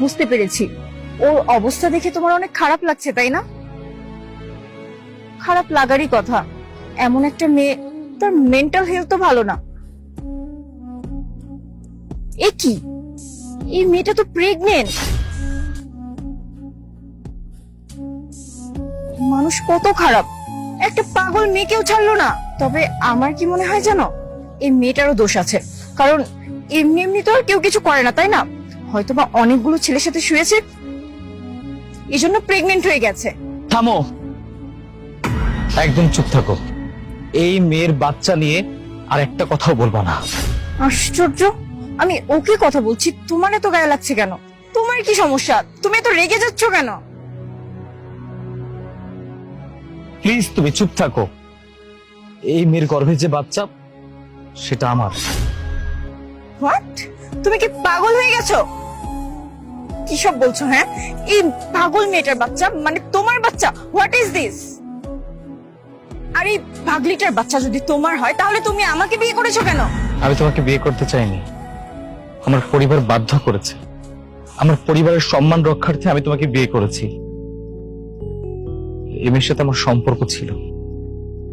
বুঝতে পেরেছি, ওর অবস্থা দেখে তোমার অনেক খারাপ লাগছে তাই না? খারাপ লাগারই কথা, এমন একটা মেয়ে, তার মেন্টাল হেলথ তো ভালো না। এ কি, এই মেয়েটা তো প্রেগনেন্ট। মানুষ কত খারাপ, একটা পাগল মেয়েকেও ছাড়লো না। তবে আমার কি মনে হয় জানো, এই মেয়েটারও দোষ আছে, কারণ এমনি এমনি তো আর কেউ কিছু করে না তাই না? হয়তোবা অনেকগুলো ছেলের সাথে শুয়েছে, এই জন্য প্রেগনেন্ট হয়ে গেছে। থামো, একদম চুপ থাকো। এই মেয়ের বাচ্চা নিয়ে আর একটা কথাও বলবা না। আশ্চর্য, আমি ওকে কথা বলছি, তোমার এত গায়ে লাগছে কেন? তোমার কি সমস্যা? তুমি এত রেগে যাচ্ছ কেন? প্লিজ তুমি চুপ থাকো। এই মেয়ের গর্ভে যে বাচ্চা, সেটা আমার। হোয়াট? তুমি কি পাগল হয়ে গেছো? কি সব বলছো? হ্যাঁ, এই পাগল মেয়েটার বাচ্চা মানে তোমার বাচ্চা? What is this? আর এই পাগলিটার বাচ্চা যদি তোমার হয়, তাহলে তুমি আমাকে বিয়ে করেছো কেন? আমি তোমাকে বিয়ে করতে চাইনি, আমার পরিবার বাধ্য করেছে। আমার পরিবারের সম্মান রক্ষার্থে আমি তোমাকে বিয়ে করেছি। এই মেয়ের সাথে আমার সম্পর্ক ছিল।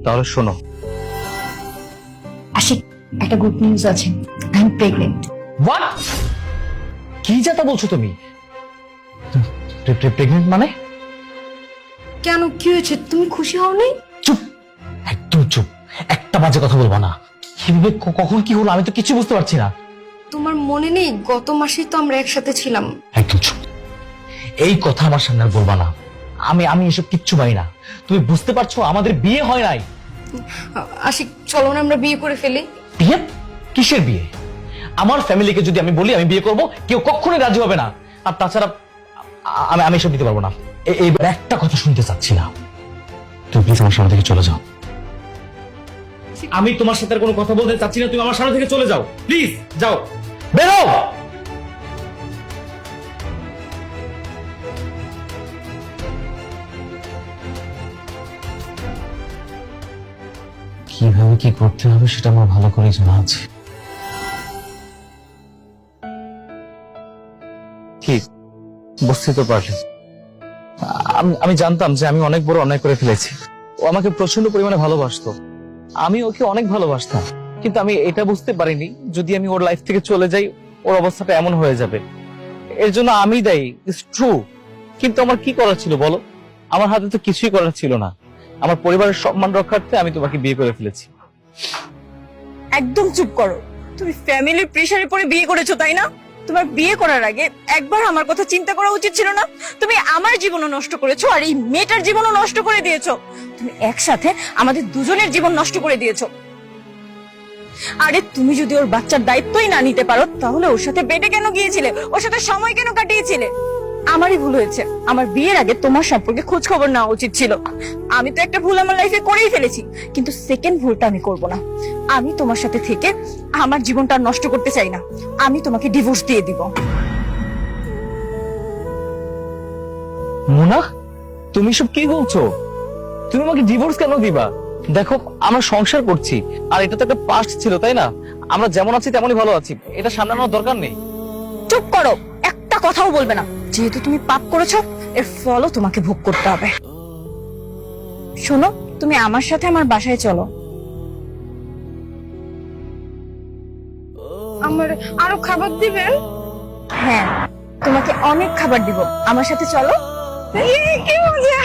তাহলে শোনো, আশিক, একটা গুড নিউজ আছে, আই এম প্রেগনেন্ট। হোয়াট? কি যাতা বলছো তুমি? প্রেগনেন্ট মানে? কেন, কি হয়েছে? তুমি খুশি হওনি? চুপ, একদম চুপ, একটা বাজে কথা বলবা না। কিভাবে কখন কি হলো আমি তো কিছু বুঝতে পারছি না। তোমার মনে নেই গত মাসেই তো আমরা একসাথে ছিলাম? একদম চুপ, এই কথা আমার সামনে আর বলবা না। আমি এসব কিচ্ছু পাই না। তুমি বুঝতে পারছো আমাদের বিয়ে হয় নাই। আশিক, চলো না আমরা বিয়ে করে ফেলি। বিয়ে? কিসের বিয়ে? আমার ফ্যামিলিকে যদি আমি বলি আমি বিয়ে করব, কেউ কখনোই রাজি হবে না। আর তাছাড়া আমি এসব দিতে পারবো না। এইবার একটা কথা শুনতে চাচ্ছি না। তুমি প্লিজ আমার সামনে থেকে চলে যাও। আমি তোমার সাথে আর কোনো কথা বলতে চাচ্ছি না। তুমি আমার সামনে থেকে চলে যাও, প্লিজ যাও, বেরো। কিভাবে কি করতে হবে সেটা আমার ভালো করেই জানা আছে। ঠিক বুঝতে তো পারলে। আমি জানতাম যে আমি অনেক বড় অন্যায় করে ফেলেছি। ও আমাকে প্রচন্ড পরিমাণে ভালোবাসতো, আমি ওকে অনেক ভালোবাসতাম। কিন্তু আমি এটা বুঝতে পারিনি, যদি আমি ওর লাইফ থেকে চলে যাই ওর অবস্থাটা এমন হয়ে যাবে। এর জন্য আমি দায়ী, ইটস ট্রু। কিন্তু আমার কি করার ছিল বলো? আমার হাতে তো কিছুই করার ছিল না। আমার পরিবারের সম্মান রক্ষার্থে আমি তোমাকে বিয়ে করে ফেলেছি। একদম চুপ করো। তুমি ফ্যামিলির প্রেসারে পড়ে বিয়ে করেছো তাই না? তোমার বিয়ে করার আগে একবার আমার কথা চিন্তা করা উচিত ছিল না? তুমি আমার জীবনও নষ্ট করেছো, আর এই মেয়েটার জীবনও নষ্ট করে দিয়েছো। তুমি একসাথে আমাদের দুজনের জীবন নষ্ট করে দিয়েছো। আরে তুমি যদি ওর বাচ্চার দায়িত্বই না নিতে পারো, তাহলে ওর সাথে বেডে কেন গিয়েছিলে? ওর সাথে সময় কেন কাটিয়েছিলে? আমারই ভুল হয়েছে, আমার বিয়ের আগে তোমার সম্পর্কে খোঁজ খবর নেওয়া উচিত ছিল। আমি তো একটা ভুল আমার লাইফে করেই ফেলেছি, কিন্তু সেকেন্ড ভুলটা আমি করব না। আমি তোমার সাথে থেকে আমার জীবনটা আর নষ্ট করতে চাই না। আমি তোমাকে ডিভোর্স দিয়ে দিব। মোনা, তুমি সব কি বলছো? তুমি আমাকে ডিভোর্স কেন দিবা? দেখো আমরা সংসার করছি, আর এটা তো একটা পাস্ট ছিল তাই না? আমরা যেমন আছি তেমনই ভালো আছি, এটা সামলানোর দরকার নেই। চুপ করো, একটা কথাও বলবে না। যেহেতু তুমি পাপ করেছো, এর ফলও তোমাকে ভোগ করতে হবে। শোনো, তুমি আমার সাথে আমার বাসায় চলো। আমার আরো খাবার দিবেন? হ্যাঁ, তোমাকে অনেক খাবার দিব, আমার সাথে চলো। কি মজা!